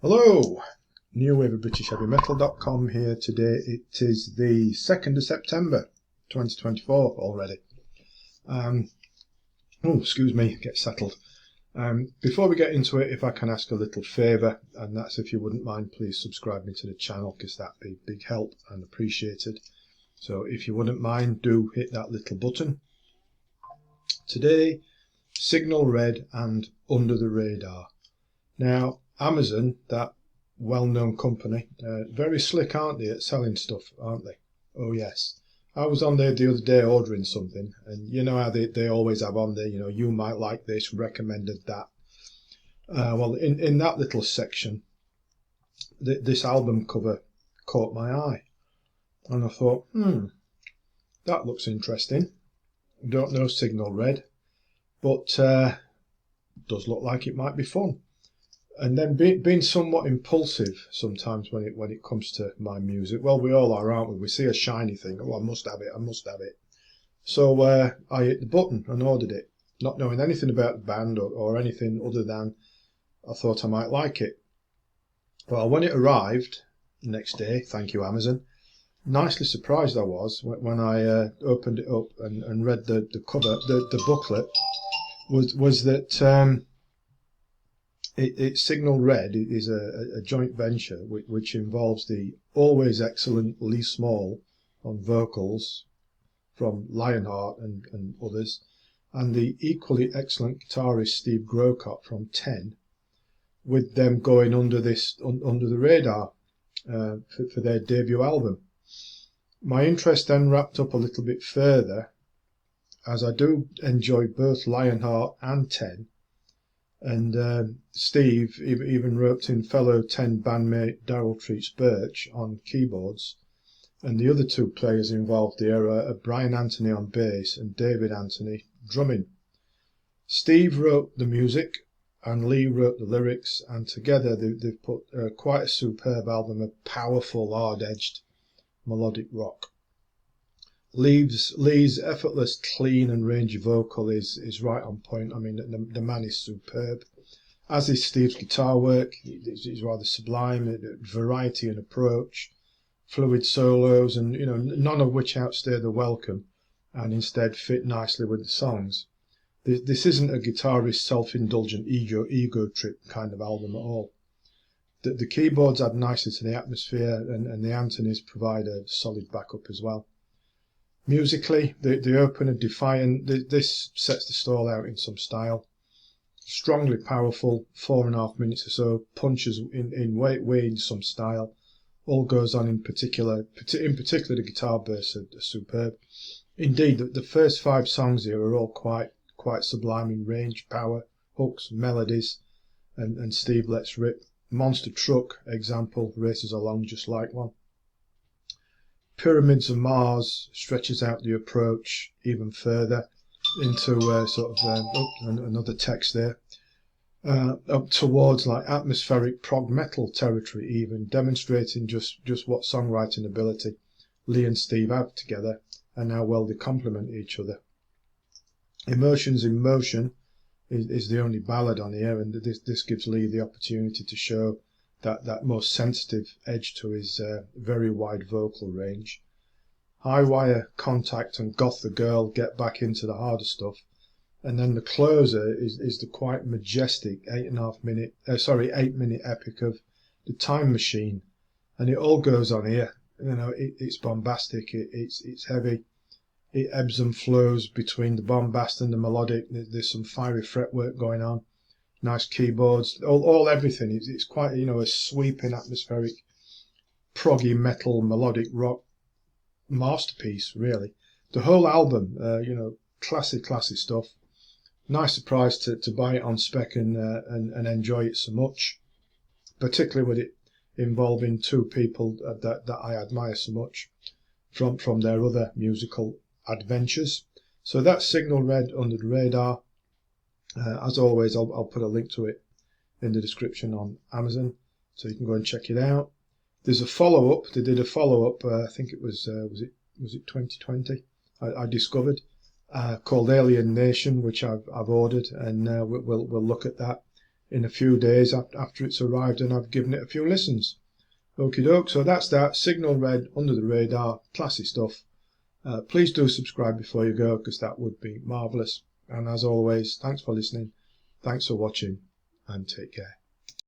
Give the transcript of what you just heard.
Hello, New Wave of British Heavy Metal.com here today. It is the 2nd of September 2024 already. Excuse me, get settled. Before we get into it, if I can ask a little favour, and that's if you wouldn't mind, please subscribe me to the channel, because that'd be big help and appreciated. So if you wouldn't mind, do hit that little button. Today, Signal Red and Under the Radar. Now, Amazon, that well-known company, very slick, aren't they, at selling stuff, aren't they? Oh yes. I was on there the other day ordering something, and you know how they always have on there, you know, you might like this, recommended that. Well, in that little section, this album cover caught my eye, and I thought, that looks interesting. Don't know Signal Red, but does look like it might be fun. And then being somewhat impulsive sometimes when it comes to my music. Well, we all are, aren't we? We see a shiny thing. Oh, I must have it. I must have it. So I hit the button and ordered it, not knowing anything about the band or anything other than I thought I might like it. Well, when it arrived the next day, thank you, Amazon, nicely surprised I was when I opened it up and read the cover, the booklet, was that It's Signal Red is a joint venture which involves the always excellent Lee Small on vocals from Lionheart and others, and the equally excellent guitarist Steve Grocott from 10, with them going under the radar for their debut album. My interest then wrapped up a little bit further, as I do enjoy both Lionheart and 10. And Steve even roped in fellow 10 bandmate Daryl Treats Birch on keyboards, and the other two players involved here are Brian Anthony on bass and David Anthony drumming. Steve wrote the music and Lee wrote the lyrics, and together they've put quite a superb album of powerful, hard-edged melodic rock. Lee's effortless, clean and rangy vocal is right on point. I mean, the man is superb, as is Steve's guitar work. It's rather sublime, variety and approach, fluid solos, and you know, none of which outstay the welcome and instead fit nicely with the songs. This isn't a guitarist self-indulgent ego trip kind of album at all. The keyboards add nicely to the atmosphere, and the Anthonys provide a solid backup as well. Musically, the opener Defiant, this sets the stall out in some style. Strongly powerful, 4.5 minutes or so, punches in way in some style. All goes on in particular the guitar bursts are superb. Indeed, the first 5 songs here are all quite sublime in range, power, hooks, melodies, and Steve lets rip. Monster Truck, example, races along just like one. Pyramids of Mars stretches out the approach even further into another text there, up towards like atmospheric prog metal territory, even demonstrating just what songwriting ability Lee and Steve have together and how well they complement each other. Emotions in Motion is the only ballad on here, and this gives Lee the opportunity to show that most sensitive edge to his very wide vocal range. High Wire, Contact and Goth the Girl get back into the harder stuff, and then the closer is the quite majestic 8 minute epic of The Time Machine, and it all goes on here. You know, it's bombastic, it's heavy, it ebbs and flows between the bombast and the melodic. There's some fiery fretwork going on. Nice keyboards, everything. It's quite, you know, a sweeping atmospheric, proggy metal, melodic rock masterpiece, really. The whole album, you know, classy stuff. Nice surprise to buy it on spec and enjoy it so much, particularly with it involving 2 people that I admire so much from their other musical adventures. So that's Signal Red, Under the Radar. As always, I'll put a link to it in the description on Amazon, so you can go and check it out. There's a follow-up. They did a follow-up. I think it was it 2020? I discovered called Alien Nation, which I've ordered, and we'll look at that in a few days after it's arrived and I've given it a few listens. Okie doke, so that's that. Signal Red, Under the Radar, classy stuff. Please do subscribe before you go, because that would be marvellous. And as always, thanks for listening, thanks for watching, and take care.